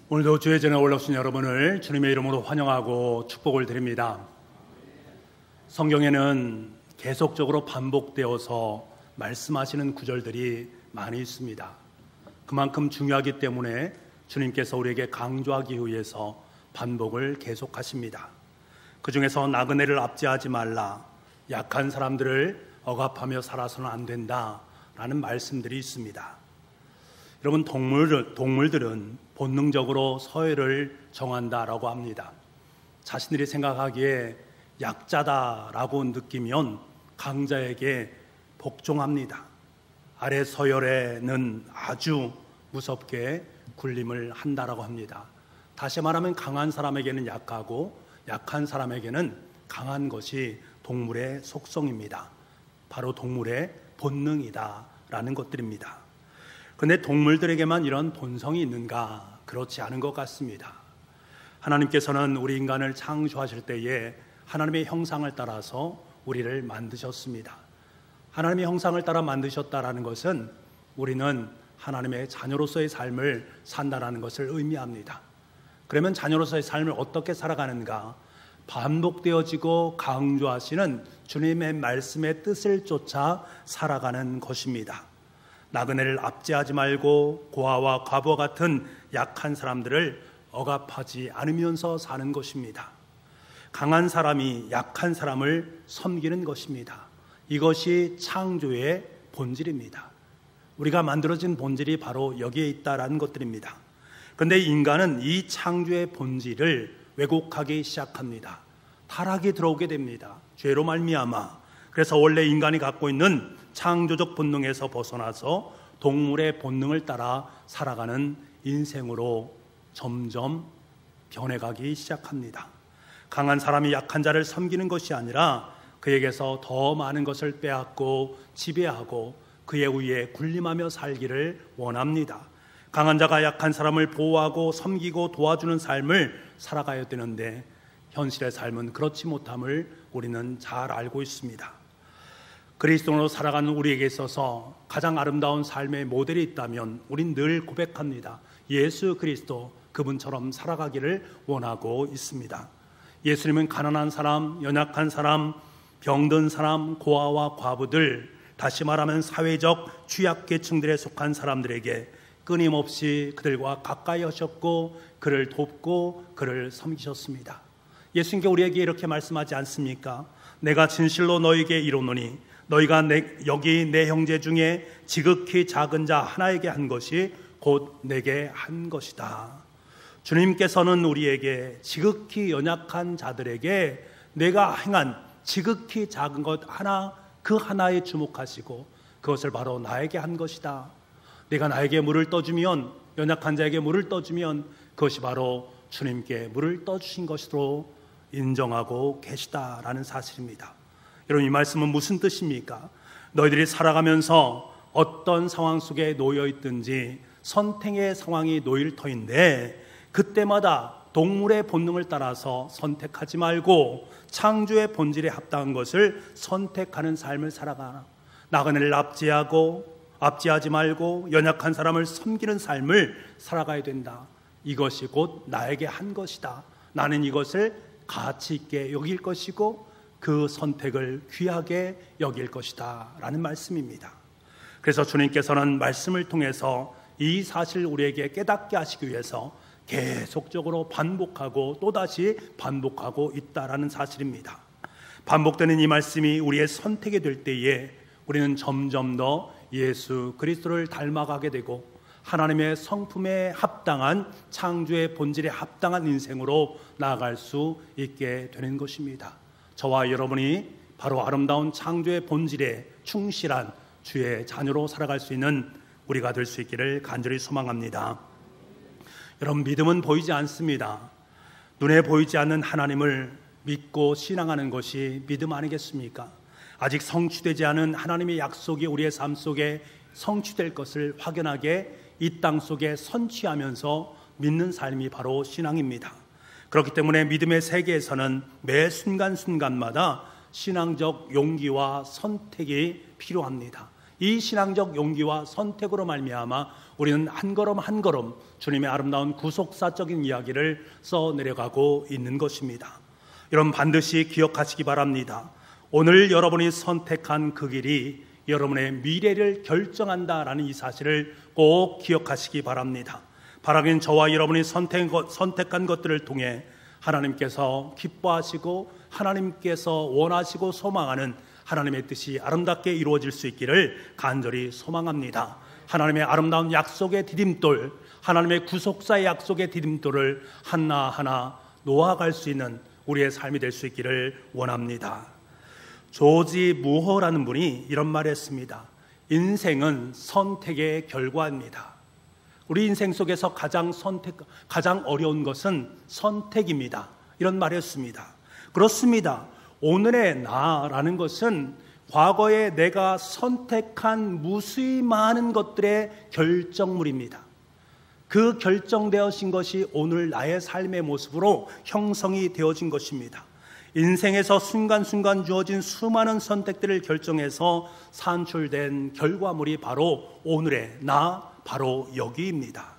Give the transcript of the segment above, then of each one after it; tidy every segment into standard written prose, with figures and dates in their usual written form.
오늘도 주의 전에 올라오신 여러분을 주님의 이름으로 환영하고 축복을 드립니다. 성경에는 계속적으로 반복되어서 말씀하시는 구절들이 많이 있습니다. 그만큼 중요하기 때문에 주님께서 우리에게 강조하기 위해서 반복을 계속하십니다. 그 중에서 나그네를 압제하지 말라, 약한 사람들을 억압하며 살아서는 안 된다라는 말씀들이 있습니다. 여러분, 동물들은 본능적으로 서열을 정한다라고 합니다. 자신들이 생각하기에 약자다라고 느끼면 강자에게 복종합니다. 아래 서열에는 아주 무섭게 군림을 한다라고 합니다. 다시 말하면 강한 사람에게는 약하고 약한 사람에게는 강한 것이 동물의 속성입니다. 바로 동물의 본능이다라는 것들입니다. 그런데 동물들에게만 이런 본성이 있는가? 그렇지 않은 것 같습니다. 하나님께서는 우리 인간을 창조하실 때에 하나님의 형상을 따라서 우리를 만드셨습니다. 하나님의 형상을 따라 만드셨다라는 것은 우리는 하나님의 자녀로서의 삶을 산다라는 것을 의미합니다. 그러면 자녀로서의 삶을 어떻게 살아가는가? 반복되어지고 강조하시는 주님의 말씀의 뜻을 쫓아 살아가는 것입니다. 나그네를 압제하지 말고 고아와 과부와 같은 약한 사람들을 억압하지 않으면서 사는 것입니다. 강한 사람이 약한 사람을 섬기는 것입니다. 이것이 창조의 본질입니다. 우리가 만들어진 본질이 바로 여기에 있다라는 것들입니다. 그런데 인간은 이 창조의 본질을 왜곡하기 시작합니다. 타락이 들어오게 됩니다. 죄로 말미암아. 그래서 원래 인간이 갖고 있는 창조적 본능에서 벗어나서 동물의 본능을 따라 살아가는 인생으로 점점 변해가기 시작합니다. 강한 사람이 약한 자를 섬기는 것이 아니라 그에게서 더 많은 것을 빼앗고 지배하고 그의 위에 군림하며 살기를 원합니다. 강한 자가 약한 사람을 보호하고 섬기고 도와주는 삶을 살아가야 되는데 현실의 삶은 그렇지 못함을 우리는 잘 알고 있습니다. 그리스도로 살아가는 우리에게 있어서 가장 아름다운 삶의 모델이 있다면 우린 늘 고백합니다. 예수 그리스도, 그분처럼 살아가기를 원하고 있습니다. 예수님은 가난한 사람, 연약한 사람, 병든 사람, 고아와 과부들, 다시 말하면 사회적 취약계층들에 속한 사람들에게 끊임없이 그들과 가까이 하셨고 그를 돕고 그를 섬기셨습니다. 예수님께 우리에게 이렇게 말씀하지 않습니까? 내가 진실로 너에게 이르노니 너희가 여기 내 형제 중에 지극히 작은 자 하나에게 한 것이 곧 내게 한 것이다. 주님께서는 우리에게 지극히 연약한 자들에게 내가 행한 지극히 작은 것 하나, 그 하나에 주목하시고 그것을 바로 나에게 한 것이다. 내가 나에게 물을 떠주면, 연약한 자에게 물을 떠주면 그것이 바로 주님께 물을 떠주신 것으로 인정하고 계시다라는 사실입니다. 여러분, 이 말씀은 무슨 뜻입니까? 너희들이 살아가면서 어떤 상황 속에 놓여 있든지 선택의 상황이 놓일 터인데 그때마다 동물의 본능을 따라서 선택하지 말고 창조의 본질에 합당한 것을 선택하는 삶을 살아가라. 나그네를 압제하지 말고 연약한 사람을 섬기는 삶을 살아가야 된다. 이것이 곧 나에게 한 것이다. 나는 이것을 가치 있게 여길 것이고 그 선택을 귀하게 여길 것이다 라는 말씀입니다. 그래서 주님께서는 말씀을 통해서 이 사실을 우리에게 깨닫게 하시기 위해서 계속적으로 반복하고 또다시 반복하고 있다라는 사실입니다. 반복되는 이 말씀이 우리의 선택이 될 때에 우리는 점점 더 예수 그리스도를 닮아가게 되고 하나님의 성품에 합당한 창조의 본질에 합당한 인생으로 나아갈 수 있게 되는 것입니다. 저와 여러분이 바로 아름다운 창조의 본질에 충실한 주의 자녀로 살아갈 수 있는 우리가 될 수 있기를 간절히 소망합니다. 여러분, 믿음은 보이지 않습니다. 눈에 보이지 않는 하나님을 믿고 신앙하는 것이 믿음 아니겠습니까? 아직 성취되지 않은 하나님의 약속이 우리의 삶 속에 성취될 것을 확연하게 이 땅 속에 선취하면서 믿는 삶이 바로 신앙입니다. 그렇기 때문에 믿음의 세계에서는 매 순간순간마다 신앙적 용기와 선택이 필요합니다. 이 신앙적 용기와 선택으로 말미암아 우리는 한 걸음 한 걸음 주님의 아름다운 구속사적인 이야기를 써내려가고 있는 것입니다. 여러분 반드시 기억하시기 바랍니다. 오늘 여러분이 선택한 그 길이 여러분의 미래를 결정한다라는 이 사실을 꼭 기억하시기 바랍니다. 바라긴 저와 여러분이 선택한 것들을 통해 하나님께서 기뻐하시고 하나님께서 원하시고 소망하는 하나님의 뜻이 아름답게 이루어질 수 있기를 간절히 소망합니다. 하나님의 아름다운 약속의 디딤돌, 하나님의 구속사의 약속의 디딤돌을 하나하나 놓아갈 수 있는 우리의 삶이 될 수 있기를 원합니다. 조지 무어라는 분이 이런 말을 했습니다. 인생은 선택의 결과입니다. 우리 인생 속에서 가장 어려운 것은 선택입니다. 이런 말을 했습니다. 그렇습니다. 오늘의 나라는 것은 과거에 내가 선택한 무수히 많은 것들의 결정물입니다. 그 결정되어진 것이 오늘 나의 삶의 모습으로 형성이 되어진 것입니다. 인생에서 순간순간 주어진 수많은 선택들을 결정해서 산출된 결과물이 바로 오늘의 나, 바로 여기입니다.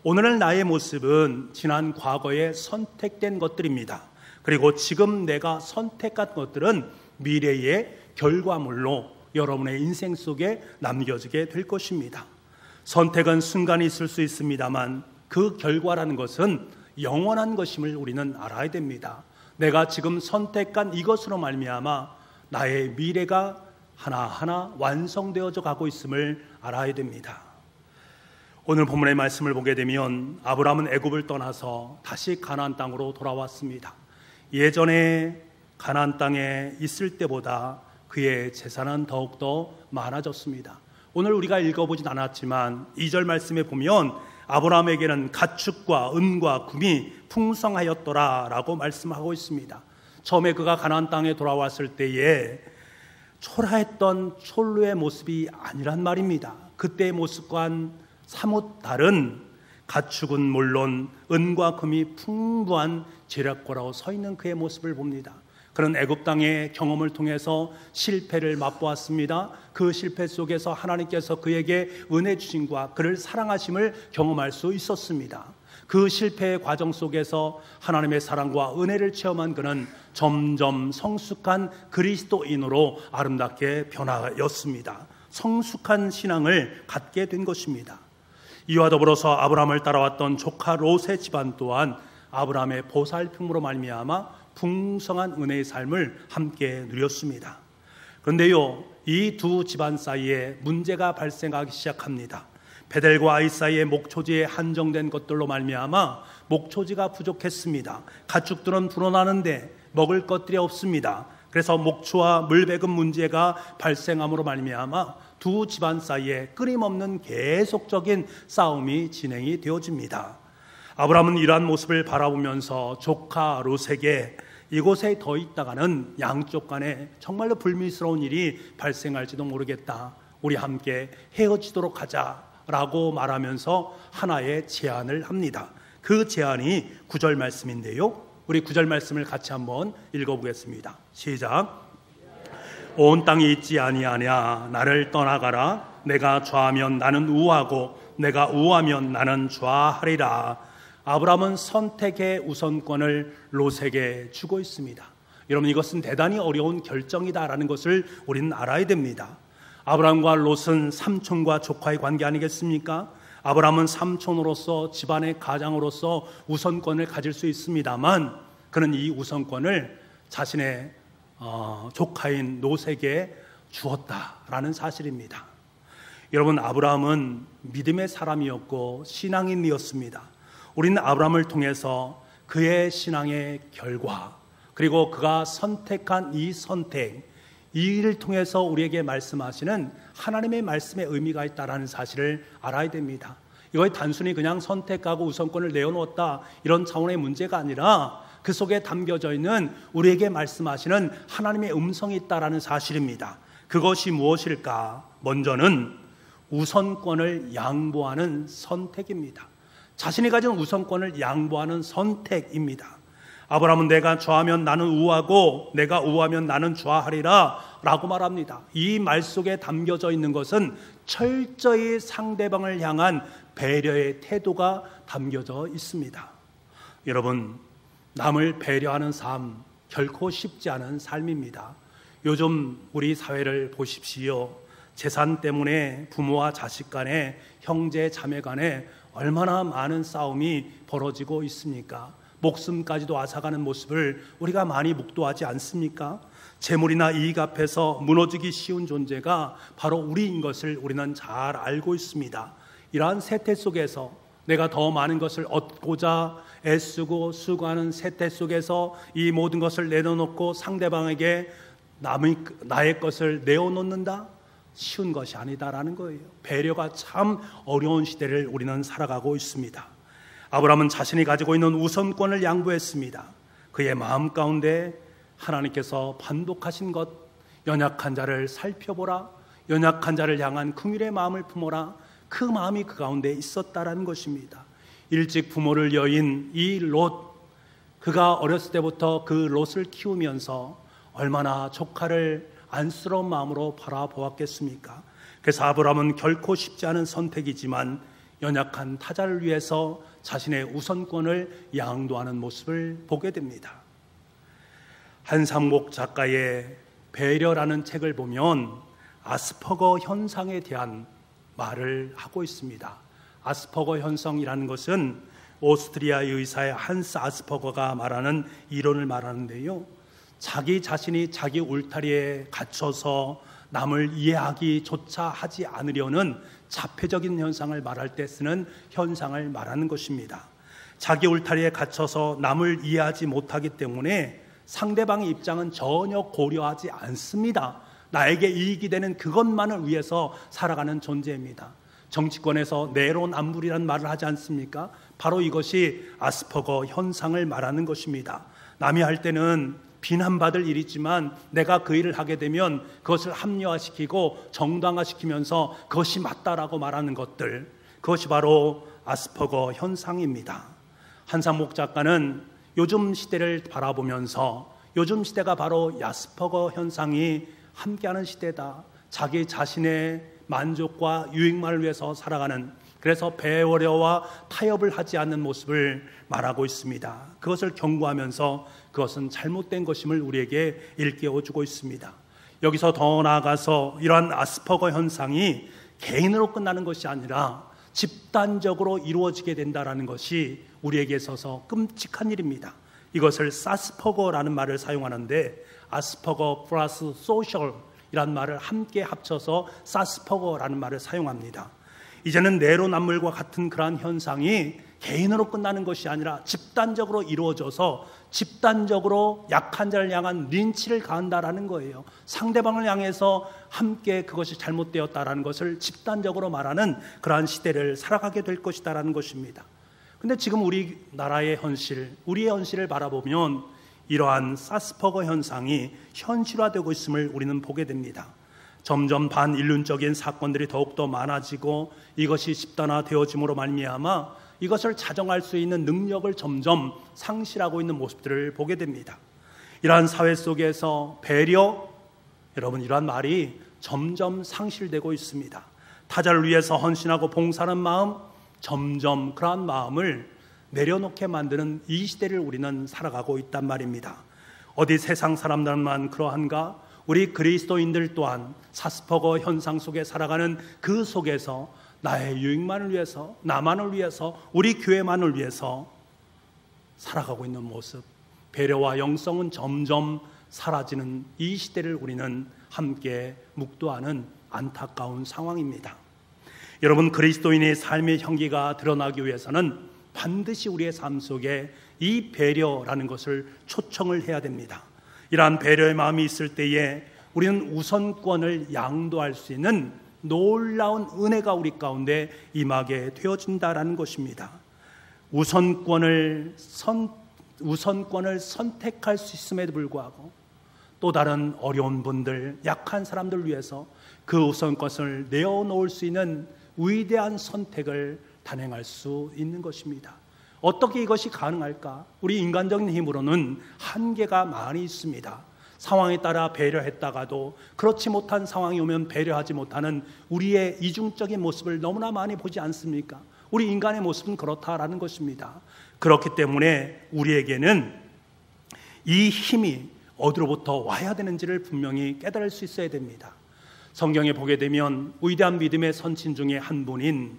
오늘의 나의 모습은 지난 과거에 선택된 것들입니다. 그리고 지금 내가 선택한 것들은 미래의 결과물로 여러분의 인생 속에 남겨지게 될 것입니다. 선택은 순간이 있을 수 있습니다만 그 결과라는 것은 영원한 것임을 우리는 알아야 됩니다. 내가 지금 선택한 이것으로 말미암아 나의 미래가 하나하나 완성되어져 가고 있음을 알아야 됩니다. 오늘 본문의 말씀을 보게 되면 아브라함은 애굽을 떠나서 다시 가나안 땅으로 돌아왔습니다. 예전에 가나안 땅에 있을 때보다 그의 재산은 더욱더 많아졌습니다. 오늘 우리가 읽어보진 않았지만 2절 말씀에 보면 아브라함에게는 가축과 은과 금이 풍성하였더라 라고 말씀하고 있습니다. 처음에 그가 가나안 땅에 돌아왔을 때에 초라했던 촐로의 모습이 아니란 말입니다. 그때의 모습과는 사뭇 다른, 가축은 물론 은과 금이 풍부한 제략고라고 서 있는 그의 모습을 봅니다. 그런 애굽 땅의 경험을 통해서 실패를 맛보았습니다. 그 실패 속에서 하나님께서 그에게 은혜 주심과 그를 사랑하심을 경험할 수 있었습니다. 그 실패의 과정 속에서 하나님의 사랑과 은혜를 체험한 그는 점점 성숙한 그리스도인으로 아름답게 변화하였습니다. 성숙한 신앙을 갖게 된 것입니다. 이와 더불어서 아브라함을 따라왔던 조카 롯의 집안 또한 아브라함의 보살핌으로 말미암아 풍성한 은혜의 삶을 함께 누렸습니다. 그런데요, 이 두 집안 사이에 문제가 발생하기 시작합니다. 베델과 아이 사이의 목초지에 한정된 것들로 말미암아 목초지가 부족했습니다. 가축들은 불어나는데 먹을 것들이 없습니다. 그래서 목초와 물배급 문제가 발생함으로 말미암아 두 집안 사이에 끊임없는 계속적인 싸움이 진행이 되어집니다. 아브라함은 이러한 모습을 바라보면서 조카 롯에게 이곳에 더 있다가는 양쪽 간에 정말로 불미스러운 일이 발생할지도 모르겠다. 우리 함께 헤어지도록 하자라고 말하면서 하나의 제안을 합니다. 그 제안이 9절 말씀인데요. 우리 9절 말씀을 같이 한번 읽어보겠습니다. 시작. 온 땅에 있지 아니하냐. 나를 떠나가라. 내가 좌하면 나는 우하고 내가 우하면 나는 좌하리라. 아브라함은 선택의 우선권을 롯에게 주고 있습니다. 여러분, 이것은 대단히 어려운 결정이다라는 것을 우리는 알아야 됩니다. 아브라함과 롯은 삼촌과 조카의 관계 아니겠습니까? 아브라함은 삼촌으로서 집안의 가장으로서 우선권을 가질 수 있습니다만 그는 이 우선권을 자신의 조카인 롯에게 주었다라는 사실입니다. 여러분, 아브라함은 믿음의 사람이었고 신앙인이었습니다. 우리는 아브라함을 통해서 그의 신앙의 결과, 그리고 그가 선택한 이 선택, 이 일을 통해서 우리에게 말씀하시는 하나님의 말씀의 의미가 있다는 사실을 알아야 됩니다. 이거에 단순히 그냥 선택하고 우선권을 내어놓았다 이런 차원의 문제가 아니라 그 속에 담겨져 있는 우리에게 말씀하시는 하나님의 음성이 있다는 사실입니다. 그것이 무엇일까? 먼저는 우선권을 양보하는 선택입니다. 자신이 가진 우선권을 양보하는 선택입니다. 아브라함은 내가 좌하면 나는 우하고 내가 우하면 나는 좌하리라 라고 말합니다. 이 말 속에 담겨져 있는 것은 철저히 상대방을 향한 배려의 태도가 담겨져 있습니다. 여러분, 남을 배려하는 삶 결코 쉽지 않은 삶입니다. 요즘 우리 사회를 보십시오. 재산 때문에 부모와 자식 간에, 형제 자매 간에 얼마나 많은 싸움이 벌어지고 있습니까? 목숨까지도 앗아가는 모습을 우리가 많이 묵도하지 않습니까? 재물이나 이익 앞에서 무너지기 쉬운 존재가 바로 우리인 것을 우리는 잘 알고 있습니다. 이러한 세태 속에서 내가 더 많은 것을 얻고자 애쓰고 수고하는 세태 속에서 이 모든 것을 내려놓고 상대방에게 나의 것을 내어놓는다? 쉬운 것이 아니다라는 거예요. 배려가 참 어려운 시대를 우리는 살아가고 있습니다. 아브라함은 자신이 가지고 있는 우선권을 양보했습니다. 그의 마음 가운데 하나님께서 반복하신 것, 연약한 자를 살펴보라, 연약한 자를 향한 긍휼의 마음을 품어라, 그 마음이 그 가운데 있었다라는 것입니다. 일찍 부모를 여인 이 롯, 그가 어렸을 때부터 그 롯을 키우면서 얼마나 조카를 안쓰러운 마음으로 바라보았겠습니까? 그래서 아브라함은 결코 쉽지 않은 선택이지만 연약한 타자를 위해서 자신의 우선권을 양도하는 모습을 보게 됩니다. 한상목 작가의 배려라는 책을 보면 아스퍼거 현상에 대한 말을 하고 있습니다. 아스퍼거 현상이라는 것은 오스트리아의 의사의 한스 아스퍼거가 말하는 이론을 말하는데요, 자기 자신이 자기 울타리에 갇혀서 남을 이해하기조차 하지 않으려는 자폐적인 현상을 말할 때 쓰는 현상을 말하는 것입니다. 자기 울타리에 갇혀서 남을 이해하지 못하기 때문에 상대방의 입장은 전혀 고려하지 않습니다. 나에게 이익이 되는 그것만을 위해서 살아가는 존재입니다. 정치권에서 내로남불이라는 말을 하지 않습니까? 바로 이것이 아스퍼거 현상을 말하는 것입니다. 남이 할 때는 비난받을 일이지만 내가 그 일을 하게 되면 그것을 합리화시키고 정당화시키면서 그것이 맞다라고 말하는 것들, 그것이 바로 아스퍼거 현상입니다. 한상목 작가는 요즘 시대를 바라보면서 요즘 시대가 바로 아스퍼거 현상이 함께하는 시대다, 자기 자신의 만족과 유익만을 위해서 살아가는, 그래서 배려와 타협을 하지 않는 모습을 말하고 있습니다. 그것을 경고하면서 그것은 잘못된 것임을 우리에게 일깨워주고 있습니다. 여기서 더 나아가서 이러한 아스퍼거 현상이 개인으로 끝나는 것이 아니라 집단적으로 이루어지게 된다는 것이 우리에게 있어서 끔찍한 일입니다. 이것을 사스퍼거라는 말을 사용하는데, 아스퍼거 플러스 소셜이라는 말을 함께 합쳐서 사스퍼거라는 말을 사용합니다. 이제는 내로남불과 같은 그러한 현상이 개인으로 끝나는 것이 아니라 집단적으로 이루어져서 집단적으로 약한 자를 향한 린치를 가한다라는 거예요. 상대방을 향해서 함께 그것이 잘못되었다라는 것을 집단적으로 말하는 그러한 시대를 살아가게 될 것이다라는 것입니다. 근데 지금 우리나라의 현실, 우리의 현실을 바라보면 이러한 사스퍼거 현상이 현실화되고 있음을 우리는 보게 됩니다. 점점 반인륜적인 사건들이 더욱더 많아지고 이것이 집단화되어짐으로 말미암아 이것을 자정할 수 있는 능력을 점점 상실하고 있는 모습들을 보게 됩니다. 이러한 사회 속에서 배려, 여러분, 이러한 말이 점점 상실되고 있습니다. 타자를 위해서 헌신하고 봉사하는 마음, 점점 그러한 마음을 내려놓게 만드는 이 시대를 우리는 살아가고 있단 말입니다. 어디 세상 사람들만 그러한가? 우리 그리스도인들 또한 사스퍼거 현상 속에 살아가는 그 속에서 나의 유익만을 위해서, 나만을 위해서, 우리 교회만을 위해서 살아가고 있는 모습, 배려와 영성은 점점 사라지는 이 시대를 우리는 함께 묵도하는 안타까운 상황입니다. 여러분, 그리스도인의 삶의 향기가 드러나기 위해서는 반드시 우리의 삶 속에 이 배려라는 것을 초청을 해야 됩니다. 이러한 배려의 마음이 있을 때에 우리는 우선권을 양도할 수 있는 놀라운 은혜가 우리 가운데 임하게 되어진다라는 것입니다. 우선권을 선택할 수 있음에도 불구하고 또 다른 어려운 분들, 약한 사람들 위해서 그 우선권을 내어놓을 수 있는 위대한 선택을 단행할 수 있는 것입니다. 어떻게 이것이 가능할까? 우리 인간적인 힘으로는 한계가 많이 있습니다. 상황에 따라 배려했다가도 그렇지 못한 상황이 오면 배려하지 못하는 우리의 이중적인 모습을 너무나 많이 보지 않습니까? 우리 인간의 모습은 그렇다라는 것입니다. 그렇기 때문에 우리에게는 이 힘이 어디로부터 와야 되는지를 분명히 깨달을 수 있어야 됩니다. 성경에 보게 되면 위대한 믿음의 선진 중에 한 분인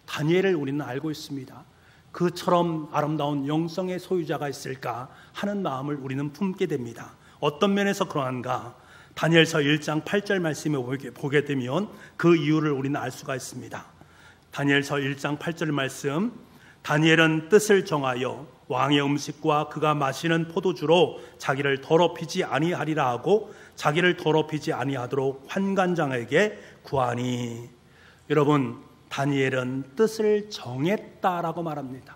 다니엘을 우리는 알고 있습니다. 그처럼 아름다운 영성의 소유자가 있을까 하는 마음을 우리는 품게 됩니다. 어떤 면에서 그러한가? 다니엘서 1장 8절 말씀을 보게 되면 그 이유를 우리는 알 수가 있습니다. 다니엘서 1장 8절 말씀, 다니엘은 뜻을 정하여 왕의 음식과 그가 마시는 포도주로 자기를 더럽히지 아니하리라 하고 자기를 더럽히지 아니하도록 환관장에게 구하니. 여러분, 다니엘은 뜻을 정했다라고 말합니다.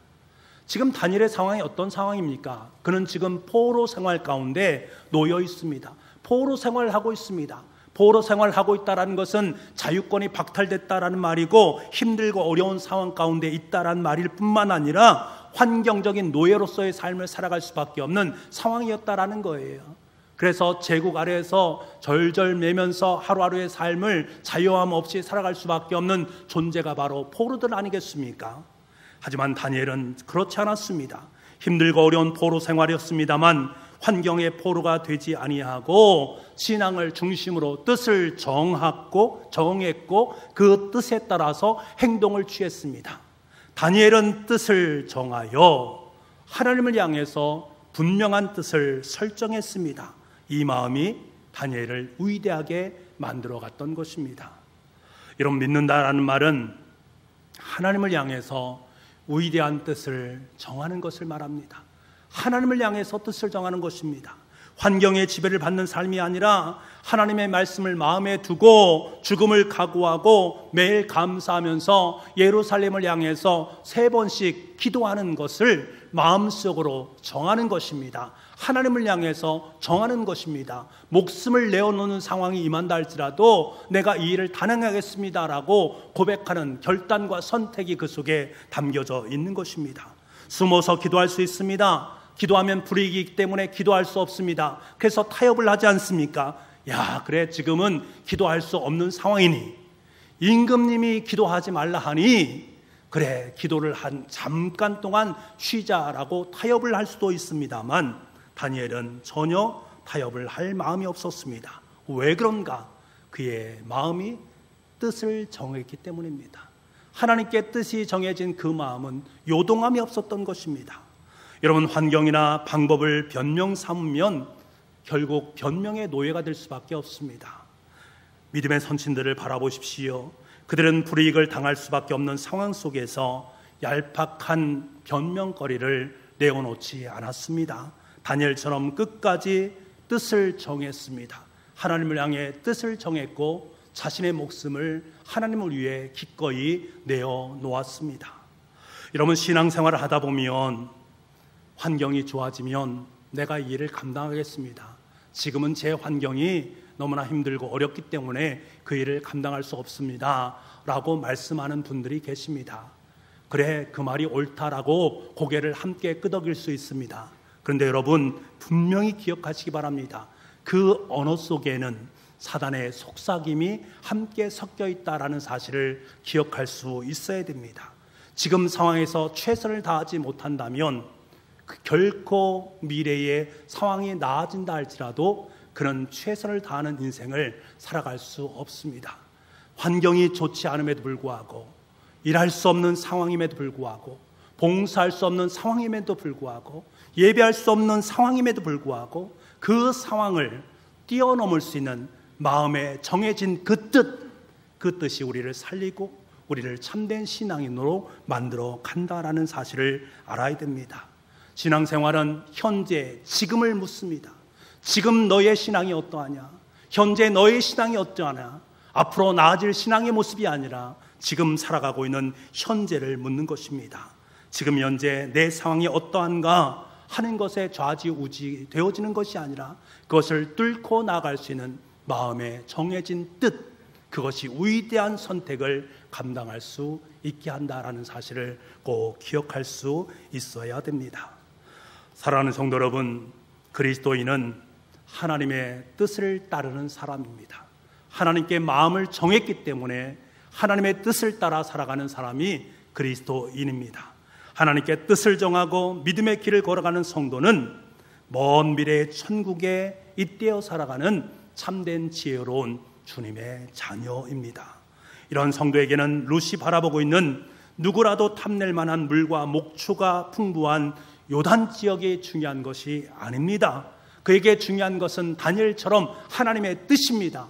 지금 다니엘의 상황이 어떤 상황입니까? 그는 지금 포로 생활 가운데 놓여 있습니다. 포로 생활을 하고 있습니다. 포로 생활을 하고 있다는 것은 자유권이 박탈됐다라는 말이고 힘들고 어려운 상황 가운데 있다라는 말일 뿐만 아니라 환경적인 노예로서의 삶을 살아갈 수밖에 없는 상황이었다라는 거예요. 그래서 제국 아래에서 절절매면서 하루하루의 삶을 자유함 없이 살아갈 수밖에 없는 존재가 바로 포로들 아니겠습니까? 하지만 다니엘은 그렇지 않았습니다. 힘들고 어려운 포로 생활이었습니다만 환경의 포로가 되지 아니하고 신앙을 중심으로 뜻을 정했고 그 뜻에 따라서 행동을 취했습니다. 다니엘은 뜻을 정하여 하나님을 향해서 분명한 뜻을 설정했습니다. 이 마음이 다니엘을 위대하게 만들어갔던 것입니다. 여러분, 믿는다라는 말은 하나님을 향해서 위대한 뜻을 정하는 것을 말합니다. 하나님을 향해서 뜻을 정하는 것입니다. 환경의 지배를 받는 삶이 아니라 하나님의 말씀을 마음에 두고 죽음을 각오하고 매일 감사하면서 예루살렘을 향해서 3번씩 기도하는 것을 마음속으로 정하는 것입니다. 하나님을 향해서 정하는 것입니다. 목숨을 내어놓는 상황이 임한다 할지라도 내가 이 일을 단행하겠습니다라고 고백하는 결단과 선택이 그 속에 담겨져 있는 것입니다. 숨어서 기도할 수 있습니다. 기도하면 불이익이기 때문에 기도할 수 없습니다. 그래서 타협을 하지 않습니까? 야, 그래, 지금은 기도할 수 없는 상황이니 임금님이 기도하지 말라 하니 그래, 기도를 한 잠깐 동안 쉬자라고 타협을 할 수도 있습니다만 다니엘은 전혀 타협을 할 마음이 없었습니다. 왜 그런가? 그의 마음이 뜻을 정했기 때문입니다. 하나님께 뜻이 정해진 그 마음은 요동함이 없었던 것입니다. 여러분, 환경이나 방법을 변명 삼으면 결국 변명의 노예가 될 수밖에 없습니다. 믿음의 선친들을 바라보십시오. 그들은 불이익을 당할 수밖에 없는 상황 속에서 얄팍한 변명거리를 내어놓지 않았습니다. 다니엘처럼 끝까지 뜻을 정했습니다. 하나님을 향해 뜻을 정했고 자신의 목숨을 하나님을 위해 기꺼이 내어놓았습니다. 여러분, 신앙생활을 하다 보면 환경이 좋아지면 내가 이 일을 감당하겠습니다. 지금은 제 환경이 너무나 힘들고 어렵기 때문에 그 일을 감당할 수 없습니다 라고 말씀하는 분들이 계십니다. 그래, 그 말이 옳다라고 고개를 함께 끄덕일 수 있습니다. 그런데 여러분, 분명히 기억하시기 바랍니다. 그 언어 속에는 사단의 속삭임이 함께 섞여 있다라는 사실을 기억할 수 있어야 됩니다. 지금 상황에서 최선을 다하지 못한다면 결코 미래의 상황이 나아진다 할지라도 그런 최선을 다하는 인생을 살아갈 수 없습니다. 환경이 좋지 않음에도 불구하고, 일할 수 없는 상황임에도 불구하고, 봉사할 수 없는 상황임에도 불구하고, 예배할 수 없는 상황임에도 불구하고 그 상황을 뛰어넘을 수 있는 마음에 정해진 그 뜻이 우리를 살리고 우리를 참된 신앙인으로 만들어 간다라는 사실을 알아야 됩니다. 신앙생활은 현재, 지금을 묻습니다. 지금 너의 신앙이 어떠하냐? 현재 너의 신앙이 어떠하냐? 앞으로 나아질 신앙의 모습이 아니라 지금 살아가고 있는 현재를 묻는 것입니다. 지금 현재 내 상황이 어떠한가 하는 것에 좌지우지 되어지는 것이 아니라 그것을 뚫고 나아갈 수 있는 마음에 정해진 뜻, 그것이 위대한 선택을 감당할 수 있게 한다라는 사실을 꼭 기억할 수 있어야 됩니다. 사랑하는 성도 여러분, 그리스도인은 하나님의 뜻을 따르는 사람입니다. 하나님께 마음을 정했기 때문에 하나님의 뜻을 따라 살아가는 사람이 그리스도인입니다. 하나님께 뜻을 정하고 믿음의 길을 걸어가는 성도는 먼 미래의 천국에 잇대어 살아가는 참된 지혜로운 주님의 자녀입니다. 이런 성도에게는 룻이 바라보고 있는 누구라도 탐낼 만한 물과 목초가 풍부한 요단 지역이 중요한 것이 아닙니다. 그에게 중요한 것은 다니엘처럼 하나님의 뜻입니다.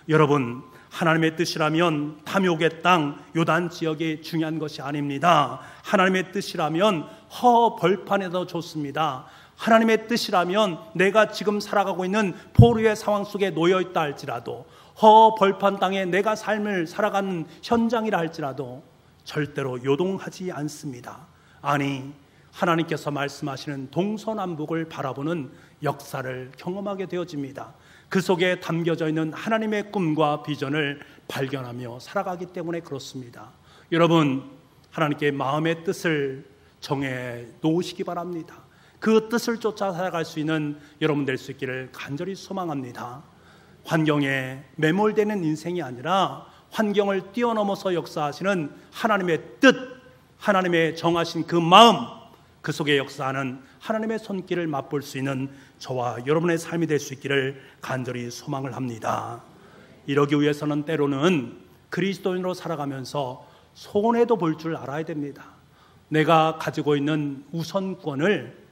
여러분, 하나님의 뜻이라면 탐욕의 땅 요단 지역이 중요한 것이 아닙니다. 하나님의 뜻이라면 허벌판에도 좋습니다. 하나님의 뜻이라면 내가 지금 살아가고 있는 포로의 상황 속에 놓여있다 할지라도, 허벌판 땅에 내가 삶을 살아가는 현장이라 할지라도 절대로 요동하지 않습니다. 아니, 하나님께서 말씀하시는 동서남북을 바라보는 역사를 경험하게 되어집니다. 그 속에 담겨져 있는 하나님의 꿈과 비전을 발견하며 살아가기 때문에 그렇습니다. 여러분, 하나님께 마음의 뜻을 정해 놓으시기 바랍니다. 그 뜻을 쫓아 살아갈 수 있는 여러분 될 수 있기를 간절히 소망합니다. 환경에 매몰되는 인생이 아니라 환경을 뛰어넘어서 역사하시는 하나님의 뜻, 하나님의 정하신 그 마음, 그 속에 역사하는 하나님의 손길을 맛볼 수 있는 저와 여러분의 삶이 될 수 있기를 간절히 소망을 합니다. 이러기 위해서는 때로는 그리스도인으로 살아가면서 손해도 볼 줄 알아야 됩니다. 내가 가지고 있는 우선권을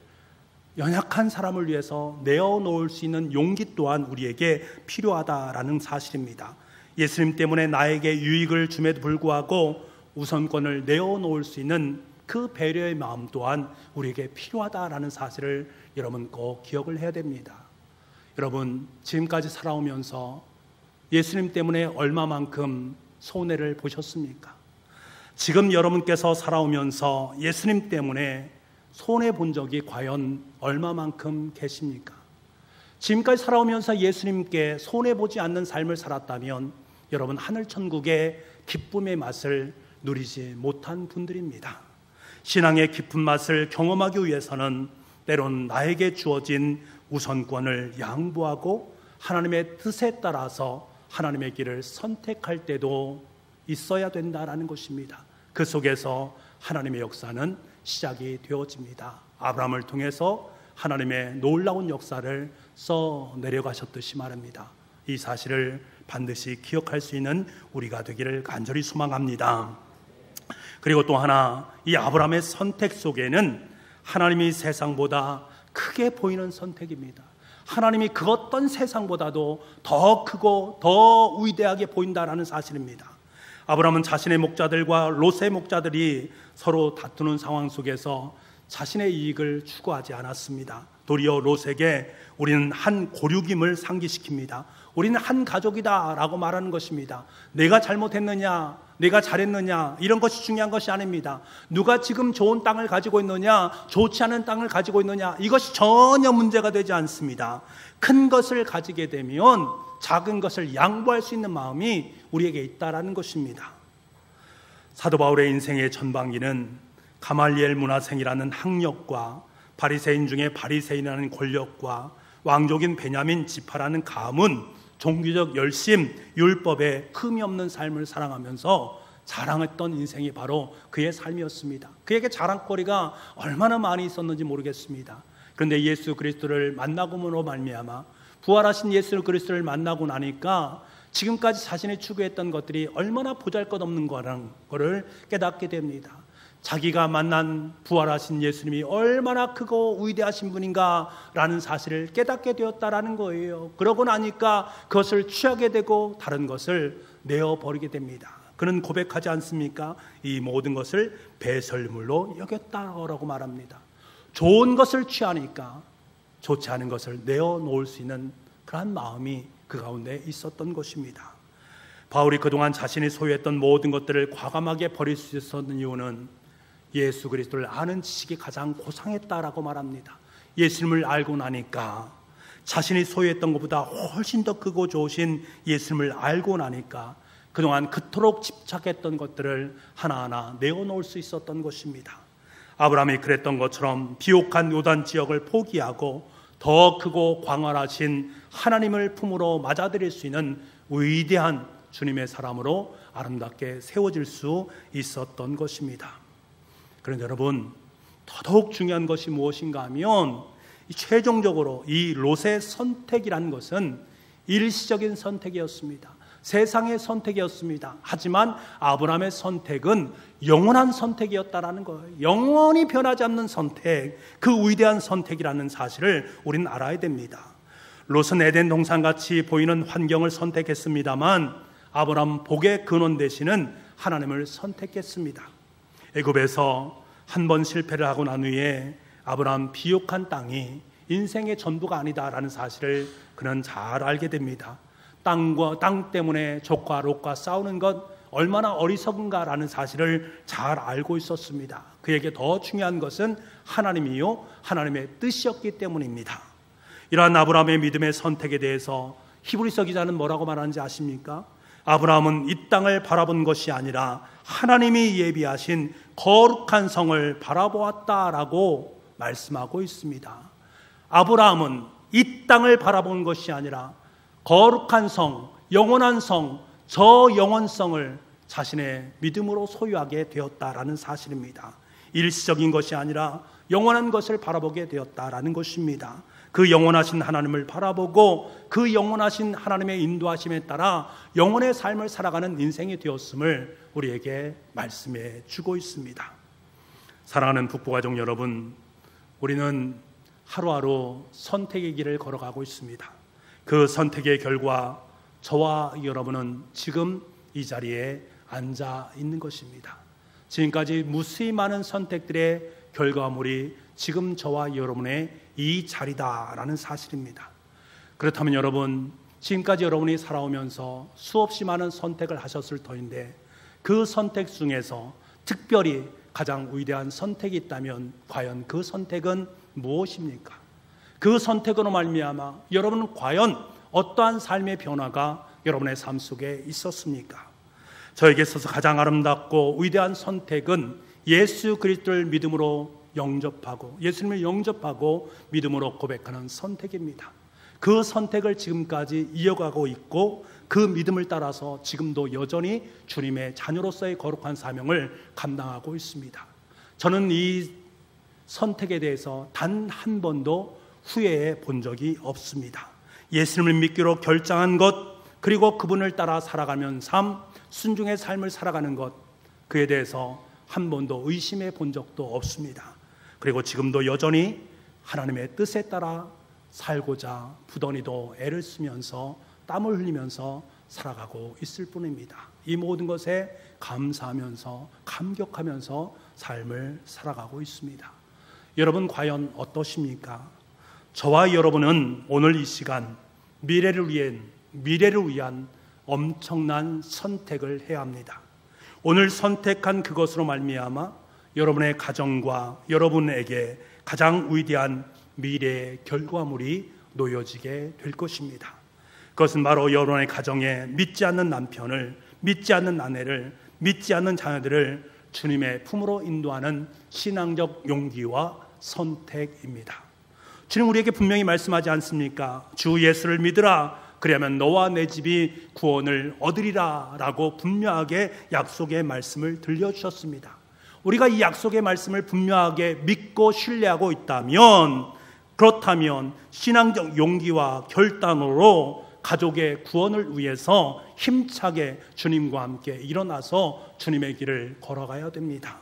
연약한 사람을 위해서 내어놓을 수 있는 용기 또한 우리에게 필요하다라는 사실입니다. 예수님 때문에 나에게 유익을 줌에도 불구하고 우선권을 내어놓을 수 있는 그 배려의 마음 또한 우리에게 필요하다라는 사실을 여러분 꼭 기억을 해야 됩니다. 여러분, 지금까지 살아오면서 예수님 때문에 얼마만큼 손해를 보셨습니까? 지금 여러분께서 살아오면서 예수님 때문에 손해 본 적이 과연 얼마만큼 계십니까? 지금까지 살아오면서 예수님께 손해 보지 않는 삶을 살았다면 여러분, 하늘 천국의 기쁨의 맛을 누리지 못한 분들입니다. 신앙의 깊은 맛을 경험하기 위해서는 때론 나에게 주어진 우선권을 양보하고 하나님의 뜻에 따라서 하나님의 길을 선택할 때도 있어야 된다라는 것입니다. 그 속에서 하나님의 역사는 시작이 되어집니다. 아브라함을 통해서 하나님의 놀라운 역사를 써 내려가셨듯이 말입니다. 이 사실을 반드시 기억할 수 있는 우리가 되기를 간절히 소망합니다. 그리고 또 하나, 이 아브라함의 선택 속에는 하나님이 세상보다 크게 보이는 선택입니다. 하나님이 그 어떤 세상보다도 더 크고 더 위대하게 보인다라는 사실입니다. 아브라함은 자신의 목자들과 롯의 목자들이 서로 다투는 상황 속에서 자신의 이익을 추구하지 않았습니다. 도리어 롯에게 우리는 한 고륙임을 상기시킵니다. 우리는 한 가족이다 라고 말하는 것입니다. 내가 잘못했느냐, 내가 잘했느냐, 이런 것이 중요한 것이 아닙니다. 누가 지금 좋은 땅을 가지고 있느냐, 좋지 않은 땅을 가지고 있느냐, 이것이 전혀 문제가 되지 않습니다. 큰 것을 가지게 되면 작은 것을 양보할 수 있는 마음이 우리에게 있다라는 것입니다. 사도 바울의 인생의 전반기는 가말리엘 문화생이라는 학력과 바리새인 중에 바리새인이라는 권력과 왕족인 베냐민 지파라는 가문, 종교적 열심, 율법에 흠이 없는 삶을 사랑하면서 자랑했던 인생이 바로 그의 삶이었습니다. 그에게 자랑거리가 얼마나 많이 있었는지 모르겠습니다. 그런데 예수 그리스도를 만나고로 말미암아 부활하신 예수 그리스도를 만나고 나니까 지금까지 자신이 추구했던 것들이 얼마나 보잘것없는 거라는 것을 깨닫게 됩니다. 자기가 만난 부활하신 예수님이 얼마나 크고 위대하신 분인가라는 사실을 깨닫게 되었다라는 거예요. 그러고 나니까 그것을 취하게 되고 다른 것을 내어버리게 됩니다. 그는 고백하지 않습니까? 이 모든 것을 배설물로 여겼다라고 말합니다. 좋은 것을 취하니까 좋지 않은 것을 내어놓을 수 있는 그러한 마음이 그 가운데 있었던 것입니다. 바울이 그동안 자신이 소유했던 모든 것들을 과감하게 버릴 수 있었던 이유는 예수 그리스도를 아는 지식이 가장 고상했다라고 말합니다. 예수님을 알고 나니까 자신이 소유했던 것보다 훨씬 더 크고 좋으신 예수님을 알고 나니까 그동안 그토록 집착했던 것들을 하나하나 내어놓을 수 있었던 것입니다. 아브라함이 그랬던 것처럼 비옥한 요단 지역을 포기하고 더 크고 광활하신 하나님을 품으로 맞아들일 수 있는 위대한 주님의 사람으로 아름답게 세워질 수 있었던 것입니다. 그런데 여러분, 더더욱 중요한 것이 무엇인가 하면 최종적으로 이 롯의 선택이라는 것은 일시적인 선택이었습니다. 세상의 선택이었습니다. 하지만 아브라함의 선택은 영원한 선택이었다라는 거예요. 영원히 변하지 않는 선택, 그 위대한 선택이라는 사실을 우리는 알아야 됩니다. 롯은 에덴 동산같이 보이는 환경을 선택했습니다만 아브라함 복의 근원 되시는 하나님을 선택했습니다. 애굽에서 한 번 실패를 하고 난 후에 아브라함 비옥한 땅이 인생의 전부가 아니다라는 사실을 그는 잘 알게 됩니다. 땅 때문에 족과 롯과 싸우는 것 얼마나 어리석은가라는 사실을 잘 알고 있었습니다. 그에게 더 중요한 것은 하나님이요 하나님의 뜻이었기 때문입니다. 이러한 아브라함의 믿음의 선택에 대해서 히브리서 기자는 뭐라고 말하는지 아십니까? 아브라함은 이 땅을 바라본 것이 아니라 하나님이 예비하신 거룩한 성을 바라보았다라고 말씀하고 있습니다. 아브라함은 이 땅을 바라본 것이 아니라 거룩한 성, 영원한 성, 저 영원성을 자신의 믿음으로 소유하게 되었다라는 사실입니다. 일시적인 것이 아니라 영원한 것을 바라보게 되었다라는 것입니다. 그 영원하신 하나님을 바라보고 그 영원하신 하나님의 인도하심에 따라 영원의 삶을 살아가는 인생이 되었음을 우리에게 말씀해 주고 있습니다. 사랑하는 북부가족 여러분, 우리는 하루하루 선택의 길을 걸어가고 있습니다. 그 선택의 결과 저와 여러분은 지금 이 자리에 앉아 있는 것입니다. 지금까지 무수히 많은 선택들의 결과물이 지금 저와 여러분의 이 자리다라는 사실입니다. 그렇다면 여러분, 지금까지 여러분이 살아오면서 수없이 많은 선택을 하셨을 터인데 그 선택 중에서 특별히 가장 위대한 선택이 있다면 과연 그 선택은 무엇입니까? 그 선택으로 말미암아 여러분은 과연 어떠한 삶의 변화가 여러분의 삶 속에 있었습니까? 저에게 있어서 가장 아름답고 위대한 선택은 예수 그리스도를 믿음으로 영접하고 예수님을 영접하고 믿음으로 고백하는 선택입니다. 그 선택을 지금까지 이어가고 있고 그 믿음을 따라서 지금도 여전히 주님의 자녀로서의 거룩한 사명을 감당하고 있습니다. 저는 이 선택에 대해서 단 한 번도 후회해 본 적이 없습니다. 예수님을 믿기로 결정한 것, 그리고 그분을 따라 살아가면 순종의 삶을 살아가는 것, 그에 대해서 한 번도 의심해 본 적도 없습니다. 그리고 지금도 여전히 하나님의 뜻에 따라 살고자 부더니도 애를 쓰면서 땀을 흘리면서 살아가고 있을 뿐입니다. 이 모든 것에 감사하면서 감격하면서 삶을 살아가고 있습니다. 여러분 과연 어떠십니까? 저와 여러분은 오늘 이 시간 미래를 위한 엄청난 선택을 해야 합니다. 오늘 선택한 그것으로 말미암아 여러분의 가정과 여러분에게 가장 위대한 미래의 결과물이 놓여지게 될 것입니다. 그것은 바로 여러분의 가정에 믿지 않는 남편을, 믿지 않는 아내를, 믿지 않는 자녀들을 주님의 품으로 인도하는 신앙적 용기와 선택입니다. 주님 우리에게 분명히 말씀하지 않습니까? 주 예수를 믿으라, 그러면 너와 내 집이 구원을 얻으리라 라고 분명하게 약속의 말씀을 들려주셨습니다. 우리가 이 약속의 말씀을 분명하게 믿고 신뢰하고 있다면, 그렇다면 신앙적 용기와 결단으로 가족의 구원을 위해서 힘차게 주님과 함께 일어나서 주님의 길을 걸어가야 됩니다.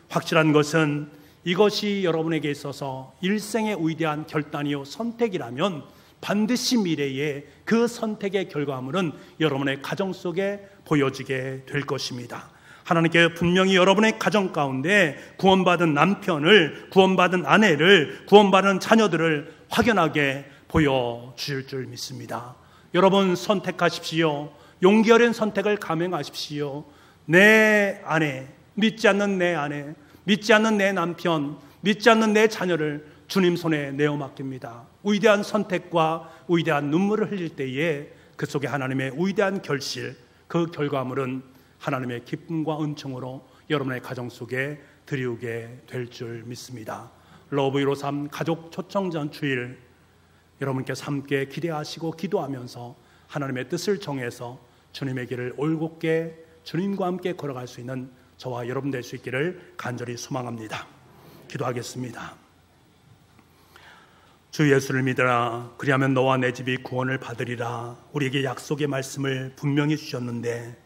확실한 것은 이것이 여러분에게 있어서 일생의 위대한 결단이요 선택이라면 반드시 미래에 그 선택의 결과물은 여러분의 가정 속에 보여지게 될 것입니다. 하나님께 분명히 여러분의 가정 가운데 구원받은 남편을, 구원받은 아내를, 구원받은 자녀들을 확연하게 보여주실 줄 믿습니다. 여러분 선택하십시오. 용기 어린 선택을 감행하십시오. 내 아내, 믿지 않는 내 아내, 믿지 않는 내 남편, 믿지 않는 내 자녀를 주님 손에 내어 맡깁니다. 위대한 선택과 위대한 눈물을 흘릴 때에 그 속에 하나님의 위대한 결실, 그 결과물은 하나님의 기쁨과 은총으로 여러분의 가정 속에 드리우게 될 줄 믿습니다. 러브이로3 가족 초청전 주일, 여러분께서 함께 기대하시고 기도하면서 하나님의 뜻을 정해서 주님의 길을 올곧게 주님과 함께 걸어갈 수 있는 저와 여러분 될 수 있기를 간절히 소망합니다. 기도하겠습니다. 주 예수를 믿으라. 그리하면 너와 내 집이 구원을 받으리라. 우리에게 약속의 말씀을 분명히 주셨는데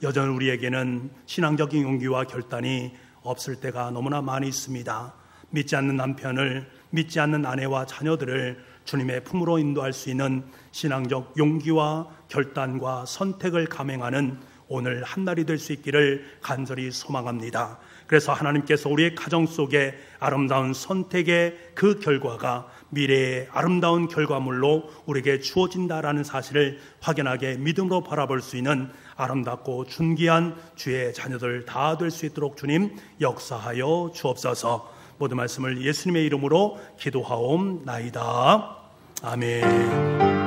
여전히 우리에게는 신앙적인 용기와 결단이 없을 때가 너무나 많이 있습니다. 믿지 않는 남편을, 믿지 않는 아내와 자녀들을 주님의 품으로 인도할 수 있는 신앙적 용기와 결단과 선택을 감행하는 오늘 한날이 될 수 있기를 간절히 소망합니다. 그래서 하나님께서 우리의 가정 속에 아름다운 선택의 그 결과가 미래의 아름다운 결과물로 우리에게 주어진다라는 사실을 확연하게 믿음으로 바라볼 수 있는 아름답고 존귀한 주의 자녀들 다 될 수 있도록 주님 역사하여 주옵소서. 모든 말씀을 예수님의 이름으로 기도하옵나이다. 아멘.